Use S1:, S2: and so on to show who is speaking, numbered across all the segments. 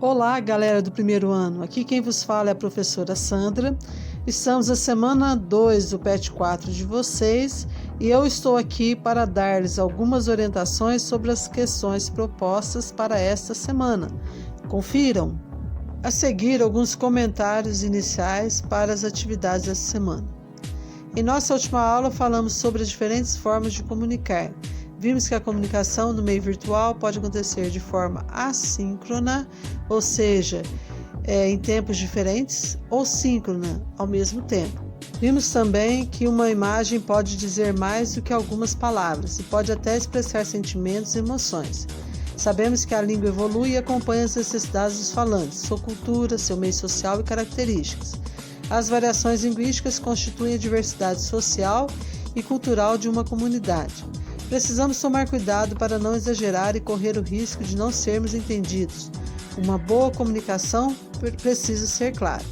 S1: Olá, galera do primeiro ano. Aqui quem vos fala é a professora Sandra. Estamos na semana 2 do PET 4 de vocês e eu estou aqui para dar-lhes algumas orientações sobre as questões propostas para esta semana. Confiram! A seguir, alguns comentários iniciais para as atividades dessa semana. Em nossa última aula, falamos sobre as diferentes formas de comunicar. Vimos que a comunicação no meio virtual pode acontecer de forma assíncrona, ou seja, em tempos diferentes, ou síncrona, ao mesmo tempo. Vimos também que uma imagem pode dizer mais do que algumas palavras e pode até expressar sentimentos e emoções. Sabemos que a língua evolui e acompanha as necessidades dos falantes, sua cultura, seu meio social e características. As variações linguísticas constituem a diversidade social e cultural de uma comunidade. Precisamos tomar cuidado para não exagerar e correr o risco de não sermos entendidos. Uma boa comunicação precisa ser clara.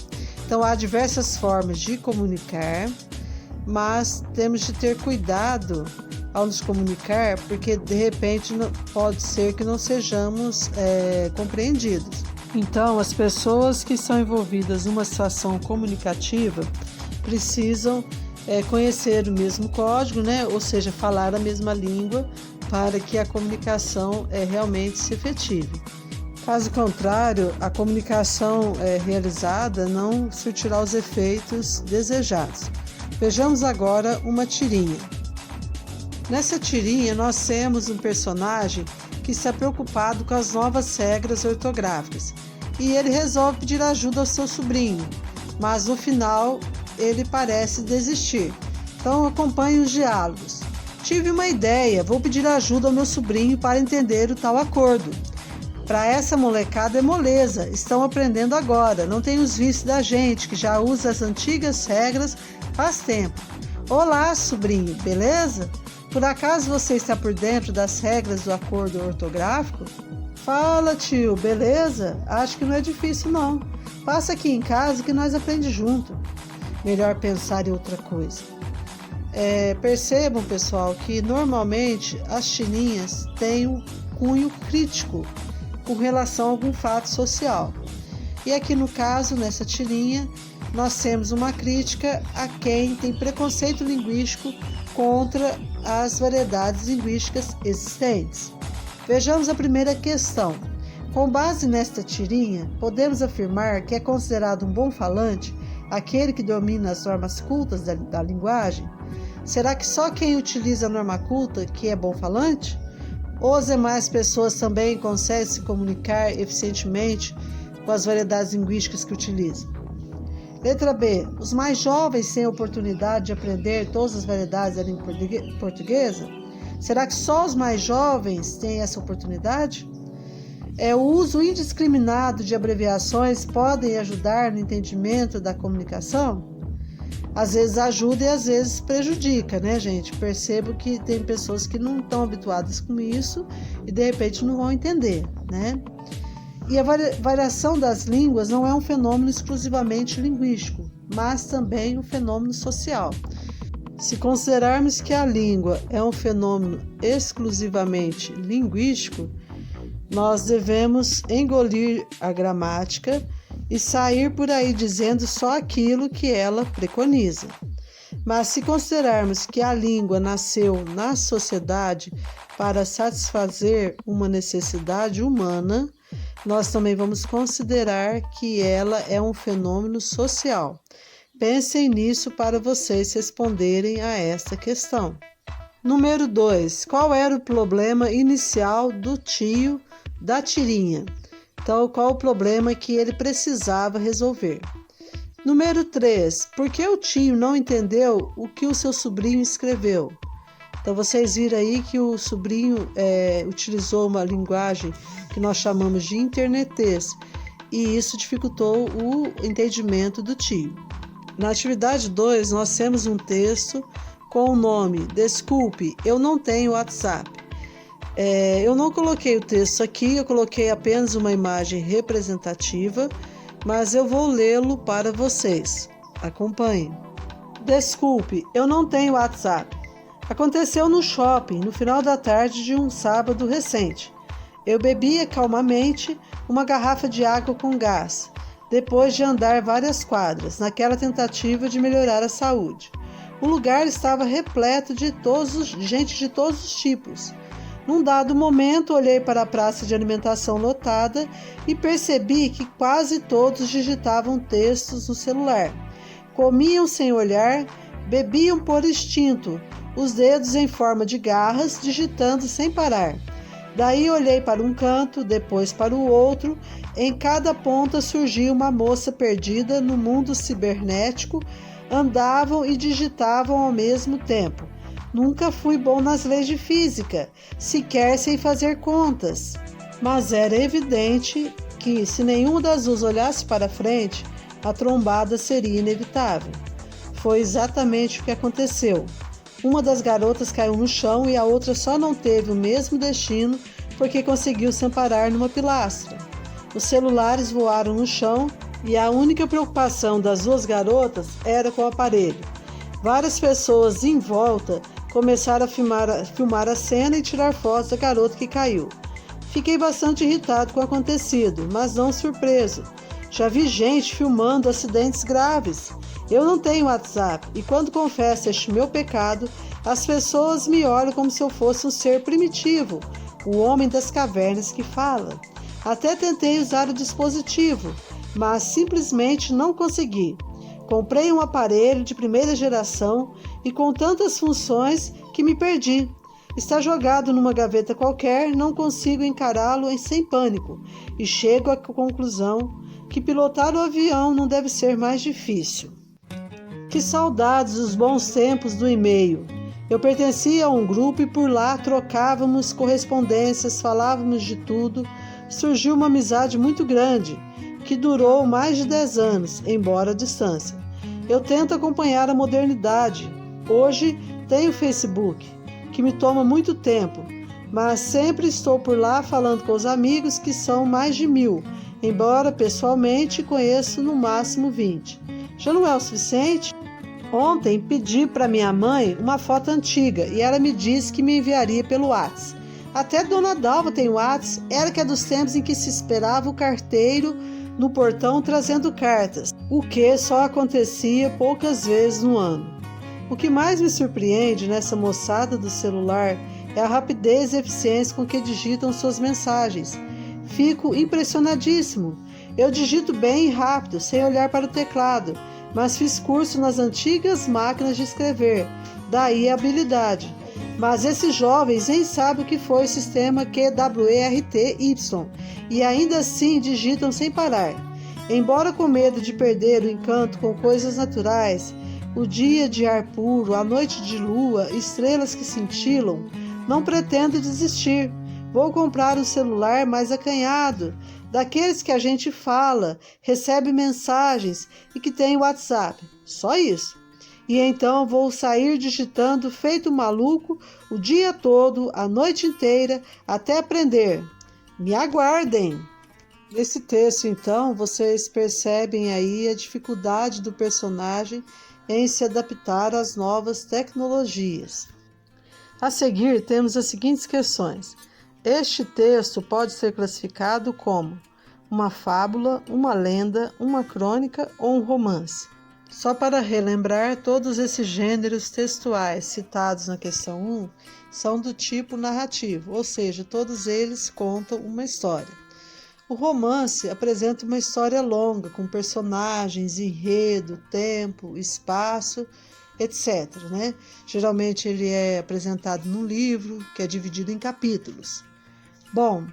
S1: Então, há diversas formas de comunicar, mas temos de ter cuidado ao nos comunicar, porque de repente pode ser que não sejamos compreendidos. Então, as pessoas que são envolvidas numa situação comunicativa precisam conhecer o mesmo código, ou seja, falar a mesma língua para que a comunicação realmente se efetive. Caso contrário, a comunicação realizada não surtirá os efeitos desejados. Vejamos agora uma tirinha. Nessa tirinha, nós temos um personagem que está preocupado com as novas regras ortográficas e ele resolve pedir ajuda ao seu sobrinho, mas no final ele parece desistir. Então acompanhe os diálogos. Tive uma ideia, vou pedir ajuda ao meu sobrinho para entender o tal acordo. Para essa molecada é moleza, estão aprendendo agora, não tem os vícios da gente que já usa as antigas regras faz tempo. Olá, sobrinho, beleza? Por acaso você está por dentro das regras do acordo ortográfico? Fala, tio, beleza? Acho que não é difícil não. Passa aqui em casa que nós aprendemos junto. Melhor pensar em outra coisa. Percebam, pessoal, que normalmente as tirinhas têm um cunho crítico com relação a algum fato social. E aqui no caso, nessa tirinha, nós temos uma crítica a quem tem preconceito linguístico contra as variedades linguísticas existentes. Vejamos a primeira questão. Com base nesta tirinha, podemos afirmar que é considerado um bom falante aquele que domina as normas cultas da linguagem? Será que só quem utiliza a norma culta que é bom falante? Ou as demais pessoas também conseguem se comunicar eficientemente com as variedades linguísticas que utilizam? Letra B. Os mais jovens têm a oportunidade de aprender todas as variedades da língua portuguesa? Será que só os mais jovens têm essa oportunidade? O uso indiscriminado de abreviações podem ajudar no entendimento da comunicação? Às vezes ajuda e às vezes prejudica, gente? Percebo que tem pessoas que não estão habituadas com isso e de repente não vão entender, E a variação das línguas não é um fenômeno exclusivamente linguístico, mas também um fenômeno social. Se considerarmos que a língua é um fenômeno exclusivamente linguístico, nós devemos engolir a gramática e sair por aí dizendo só aquilo que ela preconiza. Mas se considerarmos que a língua nasceu na sociedade para satisfazer uma necessidade humana, nós também vamos considerar que ela é um fenômeno social. Pensem nisso para vocês responderem a esta questão. Número 2. Qual era o problema inicial do tio da tirinha? Então, qual o problema que ele precisava resolver? Número 3. Por que o tio não entendeu o que o seu sobrinho escreveu? Então, vocês viram aí que o sobrinho utilizou uma linguagem que nós chamamos de internetês e isso dificultou o entendimento do tio. Na atividade 2, nós temos um texto com o nome Desculpe, eu não tenho WhatsApp. Eu não coloquei o texto aqui, eu coloquei apenas uma imagem representativa, mas eu vou lê-lo para vocês. Acompanhem. Desculpe, eu não tenho WhatsApp. Aconteceu no shopping, no final da tarde de um sábado recente. Eu bebia calmamente uma garrafa de água com gás, depois de andar várias quadras, naquela tentativa de melhorar a saúde. O lugar estava repleto de gente de todos os tipos. Num dado momento, olhei para a praça de alimentação lotada e percebi que quase todos digitavam textos no celular. Comiam sem olhar, bebiam por instinto, os dedos em forma de garras, digitando sem parar. Daí olhei para um canto, depois para o outro. Em cada ponta surgia uma moça perdida no mundo cibernético. Andavam e digitavam ao mesmo tempo. Nunca fui bom nas leis de física, sequer sei fazer contas. Mas era evidente que, se nenhuma das duas olhasse para frente, a trombada seria inevitável. Foi exatamente o que aconteceu. Uma das garotas caiu no chão e a outra só não teve o mesmo destino porque conseguiu se amparar numa pilastra. Os celulares voaram no chão e a única preocupação das duas garotas era com o aparelho. Várias pessoas em volta começaram a filmar a cena e tirar fotos da garota que caiu. Fiquei bastante irritado com o acontecido, mas não surpreso. Já vi gente filmando acidentes graves. Eu não tenho WhatsApp e quando confesso este meu pecado, as pessoas me olham como se eu fosse um ser primitivo, o homem das cavernas que fala. Até tentei usar o dispositivo, mas simplesmente não consegui. Comprei um aparelho de primeira geração e com tantas funções que me perdi. Está jogado numa gaveta qualquer, não consigo encará-lo sem pânico e chego à conclusão que pilotar o avião não deve ser mais difícil. Que saudades dos bons tempos do e-mail. Eu pertencia a um grupo e por lá trocávamos correspondências, falávamos de tudo. Surgiu uma amizade muito grande, que durou mais de 10 anos, embora à distância. Eu tento acompanhar a modernidade. Hoje tenho Facebook, que me toma muito tempo, mas sempre estou por lá falando com os amigos, que são mais de 1000, embora pessoalmente conheço no máximo 20. Já não é o suficiente? Ontem pedi para minha mãe uma foto antiga e ela me disse que me enviaria pelo WhatsApp. Até Dona Dalva tem WhatsApp, era que é dos tempos em que se esperava o carteiro no portão trazendo cartas, o que só acontecia poucas vezes no ano. O que mais me surpreende nessa moçada do celular é a rapidez e eficiência com que digitam suas mensagens. Fico impressionadíssimo. Eu digito bem e rápido, sem olhar para o teclado, mas fiz curso nas antigas máquinas de escrever, daí a habilidade. Mas esses jovens nem sabem o que foi o sistema QWERTY e ainda assim digitam sem parar. Embora com medo de perder o encanto com coisas naturais, o dia de ar puro, a noite de lua, estrelas que cintilam, não pretendo desistir. Vou comprar um celular mais acanhado, daqueles que a gente fala, recebe mensagens e que tem WhatsApp. Só isso. E então vou sair digitando feito maluco o dia todo, a noite inteira, até aprender. Me aguardem! Nesse texto, então, vocês percebem aí a dificuldade do personagem em se adaptar às novas tecnologias. A seguir, temos as seguintes questões. Este texto pode ser classificado como uma fábula, uma lenda, uma crônica ou um romance. Só para relembrar, todos esses gêneros textuais citados na questão 1 são do tipo narrativo, ou seja, todos eles contam uma história. O romance apresenta uma história longa, com personagens, enredo, tempo, espaço, etc. Geralmente ele é apresentado num livro, que é dividido em capítulos. Bom,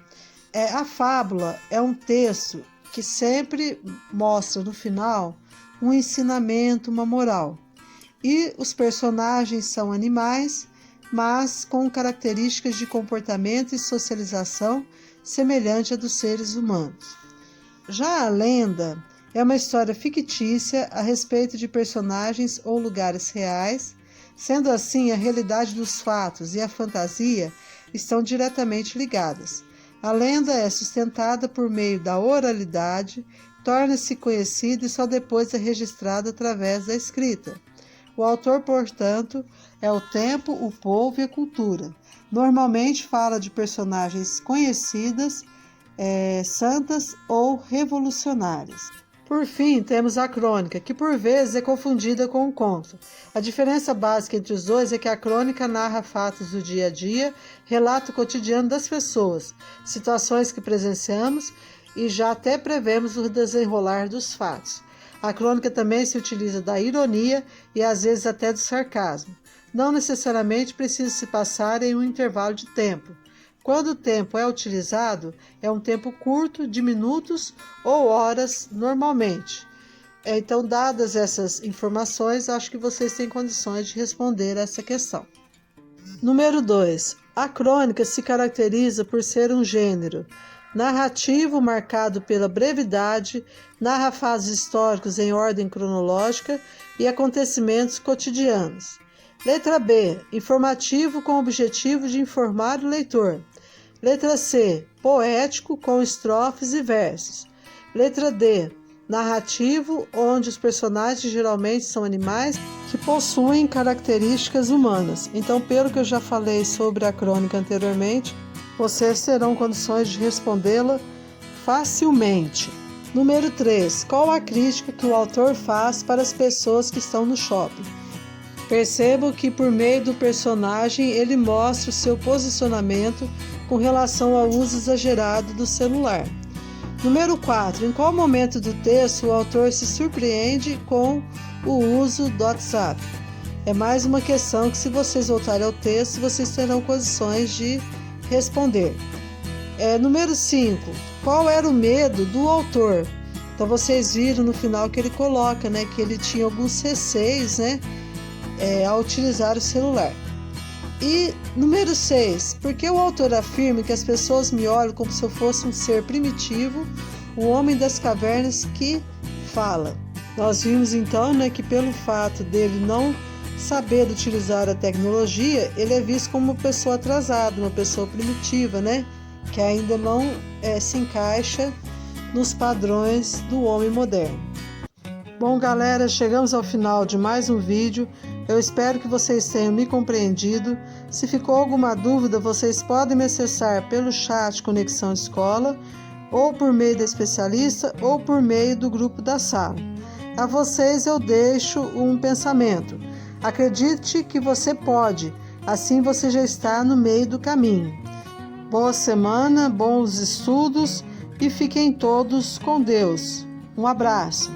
S1: a fábula é um texto que sempre mostra no final um ensinamento, uma moral. E os personagens são animais, mas com características de comportamento e socialização semelhante à dos seres humanos. Já a lenda é uma história fictícia a respeito de personagens ou lugares reais. Sendo assim, a realidade dos fatos e a fantasia estão diretamente ligadas. A lenda é sustentada por meio da oralidade, torna-se conhecida e só depois é registrada através da escrita. O autor, portanto, é o tempo, o povo e a cultura. Normalmente fala de personagens conhecidas, santas ou revolucionárias. Por fim, temos a crônica, que por vezes é confundida com um conto. A diferença básica entre os dois é que a crônica narra fatos do dia a dia, relata o cotidiano das pessoas, situações que presenciamos e já até prevemos o desenrolar dos fatos. A crônica também se utiliza da ironia e às vezes até do sarcasmo. Não necessariamente precisa se passar em um intervalo de tempo. Quando o tempo é utilizado, é um tempo curto, de minutos ou horas normalmente. Então, dadas essas informações, acho que vocês têm condições de responder essa questão. Número 2. A crônica se caracteriza por ser um gênero narrativo marcado pela brevidade, narra fatos históricos em ordem cronológica e acontecimentos cotidianos. Letra B. Informativo com o objetivo de informar o leitor. Letra C. Poético com estrofes e versos. Letra D. Narrativo, onde os personagens geralmente são animais que possuem características humanas. Então, pelo que eu já falei sobre a crônica anteriormente, vocês terão condições de respondê-la facilmente. Número 3. Qual a crítica que o autor faz para as pessoas que estão no shopping? Percebo que por meio do personagem ele mostra o seu posicionamento com relação ao uso exagerado do celular. Número 4. Em qual momento do texto o autor se surpreende com o uso do WhatsApp? É mais uma questão que, se vocês voltarem ao texto, vocês terão condições de responder. Número 5. Qual era o medo do autor? Então vocês viram no final que ele coloca, que ele tinha alguns receios, ao utilizar o celular. E número 6, porque o autor afirma que as pessoas me olham como se eu fosse um ser primitivo, o homem das cavernas que fala. Nós vimos então que pelo fato dele não saber utilizar a tecnologia, ele é visto como uma pessoa atrasada, uma pessoa primitiva, que ainda não se encaixa nos padrões do homem moderno. Bom, galera, chegamos ao final de mais um vídeo. Eu espero que vocês tenham me compreendido. Se ficou alguma dúvida, vocês podem me acessar pelo chat Conexão Escola, ou por meio da especialista, ou por meio do grupo da sala. A vocês eu deixo um pensamento. Acredite que você pode, assim você já está no meio do caminho. Boa semana, bons estudos e fiquem todos com Deus. Um abraço.